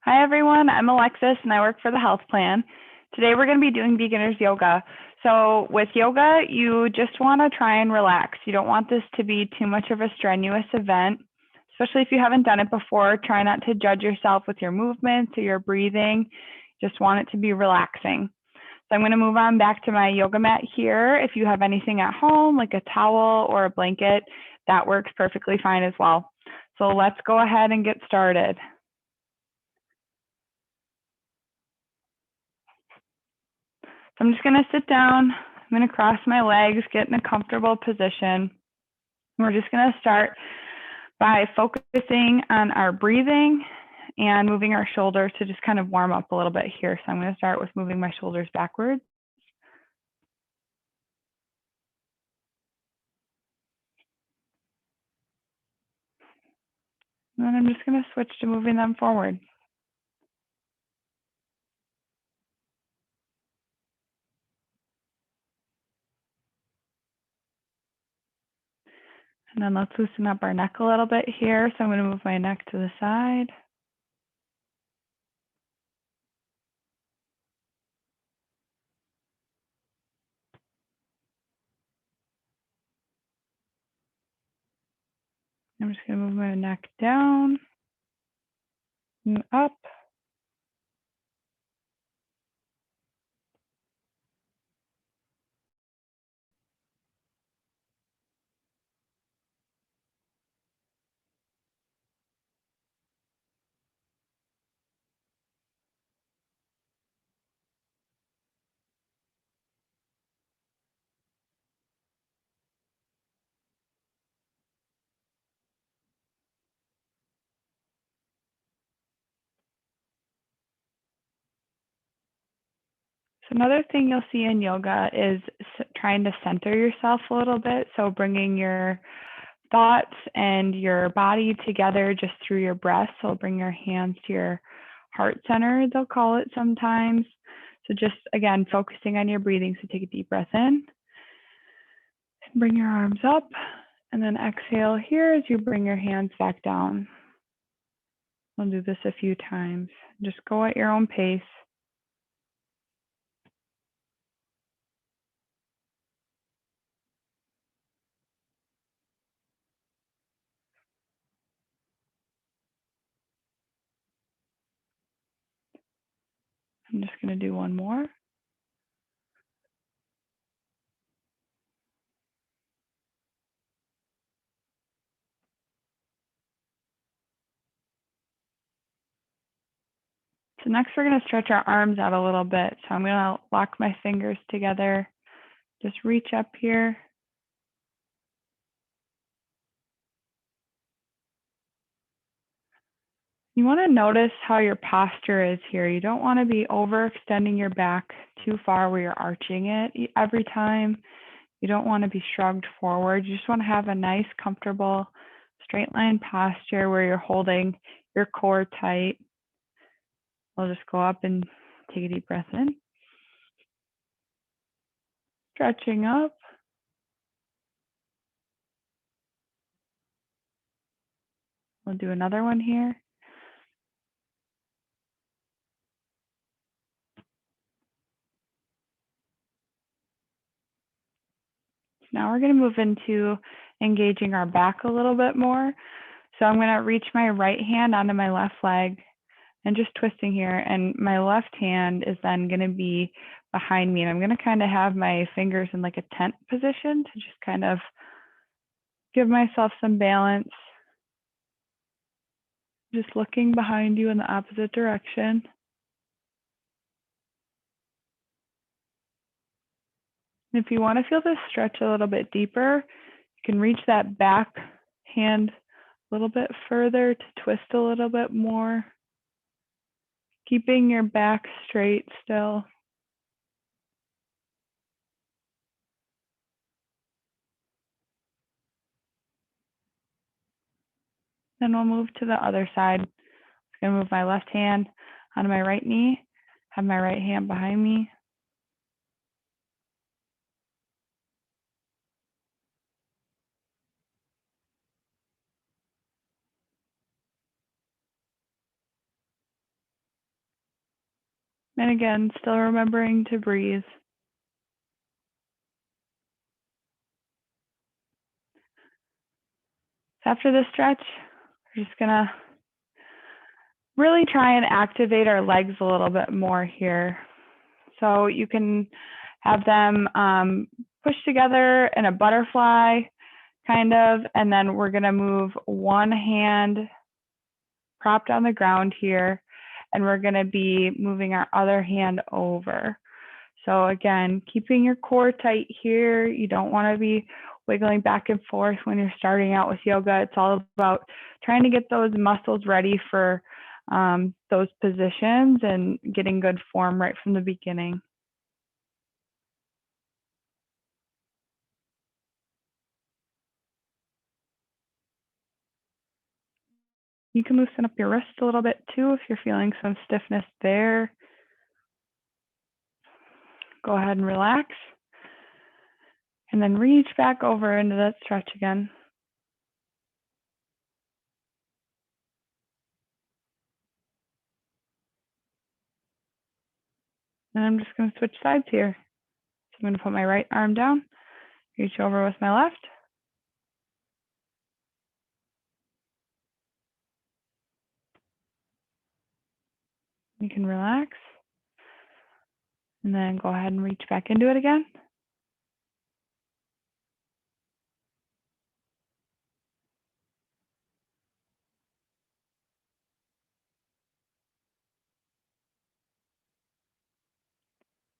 Hi everyone, I'm Alexis and I work for the Health Plan. Today we're going to be doing beginner's yoga. So with yoga, you just want to try and relax. You don't want this to be too much of a strenuous event, especially if you haven't done it before. Try not to judge yourself with your movements or your breathing. Just want it to be relaxing. So I'm going to move on back to my yoga mat here. If you have anything at home, like a towel or a blanket, that works perfectly fine as well. So let's go ahead and get started. So I'm just going to sit down. I'm going to cross my legs, get in a comfortable position. We're just going to start by focusing on our breathing and moving our shoulders to just kind of warm up a little bit here. So I'm going to start with moving my shoulders backwards. And then I'm just going to switch to moving them forward. And then let's loosen up our neck a little bit here. So I'm going to move my neck to the side. I'm just going to move my neck down and up. So another thing you'll see in yoga is trying to center yourself a little bit. So bringing your thoughts and your body together just through your breath. So bring your hands to your heart center, they'll call it sometimes. So just again, focusing on your breathing. So take a deep breath in, bring your arms up, and then exhale here as you bring your hands back down. We'll do this a few times. Just go at your own pace. I'm just going to do one more. So next we're going to stretch our arms out a little bit. So I'm going to lock my fingers together. Just reach up here. You want to notice how your posture is here. You don't want to be overextending your back too far where you're arching it every time. You don't want to be shrugged forward. You just want to have a nice, comfortable, straight line posture where you're holding your core tight. I'll just go up and take a deep breath in. Stretching up. We'll do another one here. Now we're going to move into engaging our back a little bit more. So I'm going to reach my right hand onto my left leg and just twisting here. And my left hand is then going to be behind me. And I'm going to kind of have my fingers in like a tent position to just kind of give myself some balance. Just looking behind you in the opposite direction. And if you want to feel this stretch a little bit deeper, you can reach that back hand a little bit further to twist a little bit more. Keeping your back straight still. Then we'll move to the other side. I'm going to move my left hand onto my right knee, have my right hand behind me. And again, still remembering to breathe. After this stretch, we're just gonna really try and activate our legs a little bit more here. So you can have them push together in a butterfly kind of, and then we're gonna move one hand propped on the ground here, and we're gonna be moving our other hand over. So again, keeping your core tight here. You don't wanna be wiggling back and forth when you're starting out with yoga. It's all about trying to get those muscles ready for those positions and getting good form right from the beginning. You can loosen up your wrist a little bit too if you're feeling some stiffness there. Go ahead and relax. And then reach back over into that stretch again. And I'm just going to switch sides here. So I'm going to put my right arm down, reach over with my left. You can relax. And then go ahead and reach back into it again.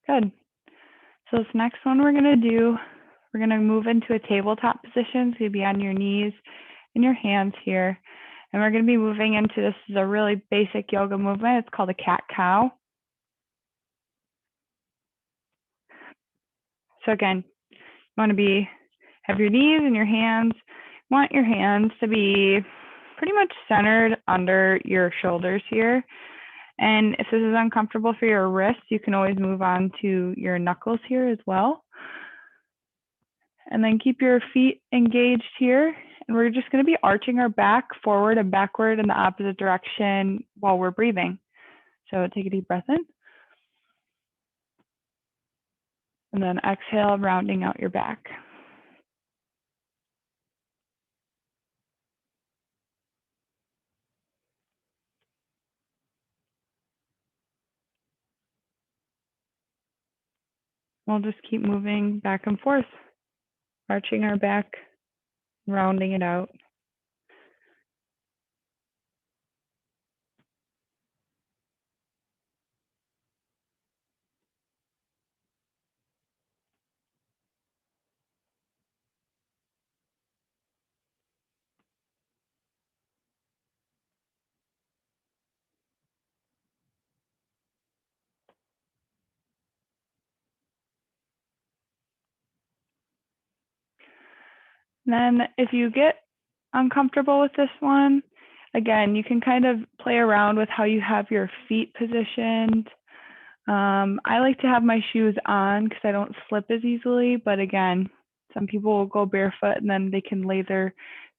Good. So this next one we're going to do, we're going to move into a tabletop position. So you'll be on your knees and your hands here. And we're going to be moving into, this is a really basic yoga movement. It's called a cat-cow. So again, you want to have your knees and your hands. You want your hands to be pretty much centered under your shoulders here. And if this is uncomfortable for your wrists, you can always move on to your knuckles here as well. And then keep your feet engaged here. And we're just going to be arching our back forward and backward in the opposite direction while we're breathing. So take a deep breath in. And then exhale, rounding out your back. We'll just keep moving back and forth, arching our back, rounding it out. Then if you get uncomfortable with this one, again, you can kind of play around with how you have your feet positioned. I like to have my shoes on because I don't slip as easily, but again, some people will go barefoot and then they can lay their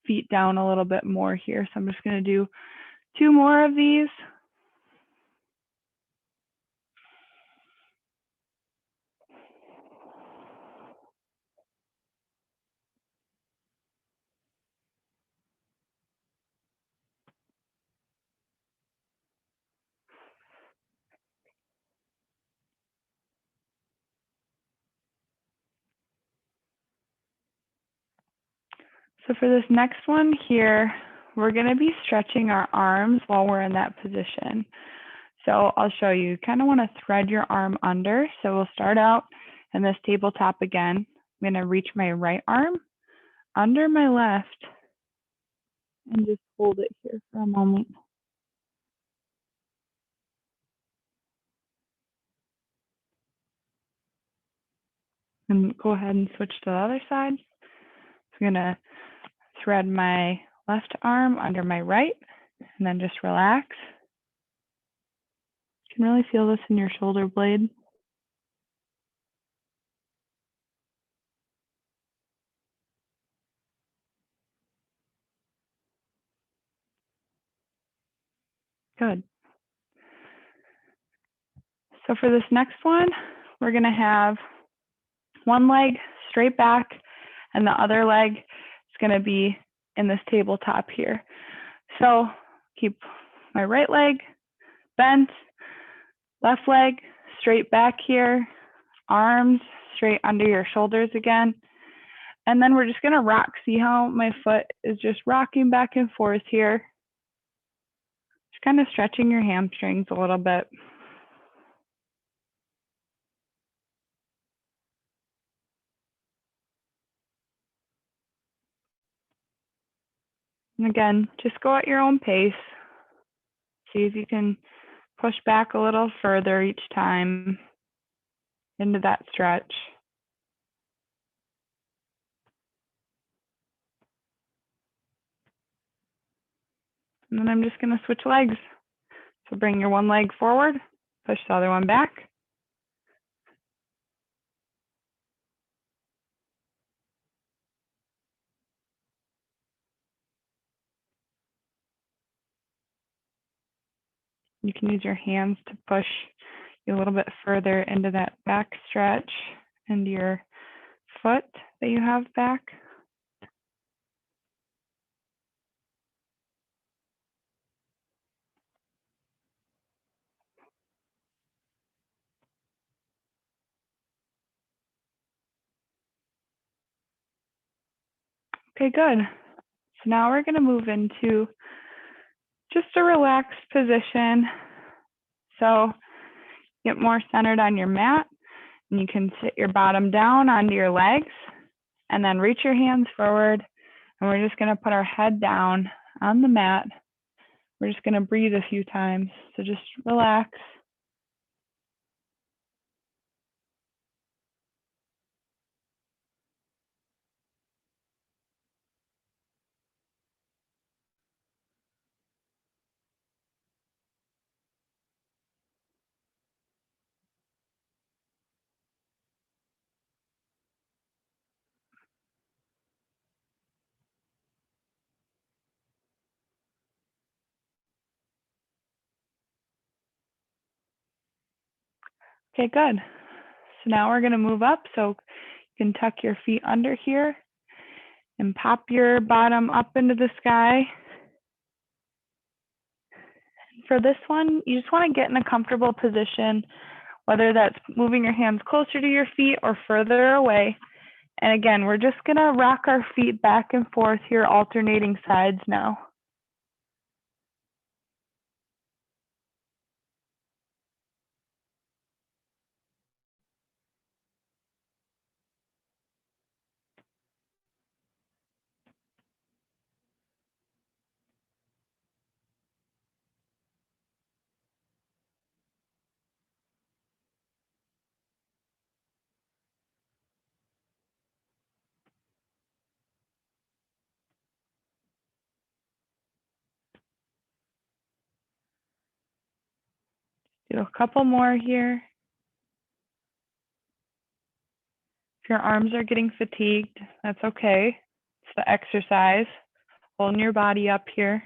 feet down a little bit more here. So I'm just going to do 2 more of these. So for this next one here, we're going to be stretching our arms while we're in that position. So I'll show you. You kind of want to thread your arm under. So we'll start out in this tabletop again. I'm going to reach my right arm under my left and just hold it here for a moment. And go ahead and switch to the other side. So I'm going to thread my left arm under my right and then just relax. You can really feel this in your shoulder blade. Good. So for this next one, we're gonna have one leg straight back and the other leg is gonna be in this tabletop here. So keep my right leg bent, left leg straight back here, arms straight under your shoulders again. And then we're just gonna rock. See how my foot is just rocking back and forth here. Just kind of stretching your hamstrings a little bit. And again, just go at your own pace. See if you can push back a little further each time into that stretch. And then I'm just gonna switch legs. So bring your one leg forward, push the other one back. You can use your hands to push you a little bit further into that back stretch and your foot that you have back. Okay, good. So now we're gonna move into just a relaxed position. So get more centered on your mat, and you can sit your bottom down onto your legs and then reach your hands forward. And we're just gonna put our head down on the mat. We're just gonna breathe a few times. So just relax. Okay, good. So now we're gonna move up. So you can tuck your feet under here and pop your bottom up into the sky. For this one, you just wanna get in a comfortable position, whether that's moving your hands closer to your feet or further away. And again, we're just gonna rock our feet back and forth here, alternating sides now. Do a couple more here. If your arms are getting fatigued, that's okay. It's the exercise, holding your body up here.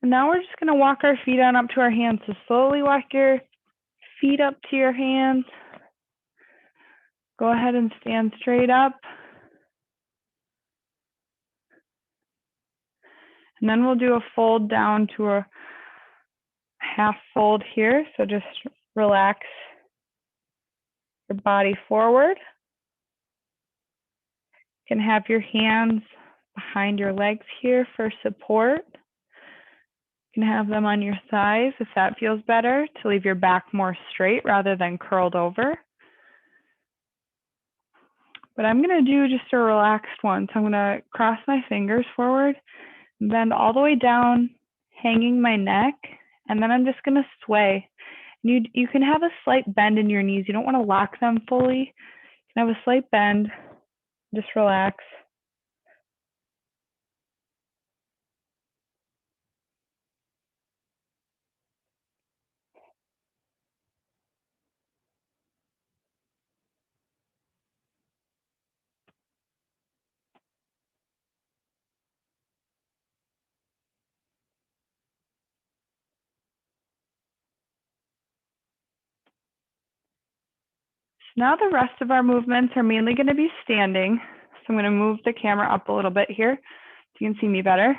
And now we're just gonna walk our feet on up to our hands. So slowly walk your feet up to your hands. Go ahead and stand straight up. And then we'll do a fold down to a half fold here. So just relax your body forward. You can have your hands behind your legs here for support. You can have them on your thighs if that feels better, to leave your back more straight rather than curled over. But I'm gonna do just a relaxed one. So I'm gonna cross my fingers forward, bend all the way down, hanging my neck, and then I'm just gonna sway. You can have a slight bend in your knees. You don't wanna lock them fully. You can have a slight bend, just relax. Now the rest of our movements are mainly going to be standing. So I'm going to move the camera up a little bit here so you can see me better.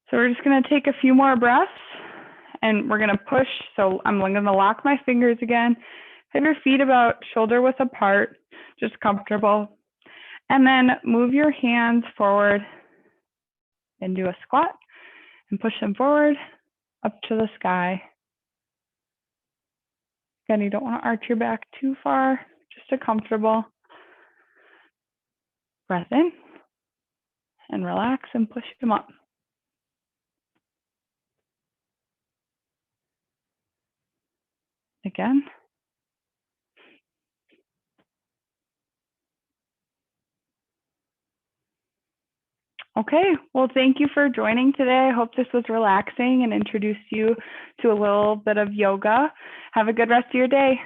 So we're just going to take a few more breaths and we're going to push. So I'm going to lock my fingers again. Have your feet about shoulder width apart, just comfortable. And then move your hands forward and do a squat and push them forward up to the sky. Again, you don't want to arch your back too far, just a comfortable breath in and relax and push them up. Again. Okay, well, thank you for joining today. I hope this was relaxing and introduced you to a little bit of yoga. Have a good rest of your day.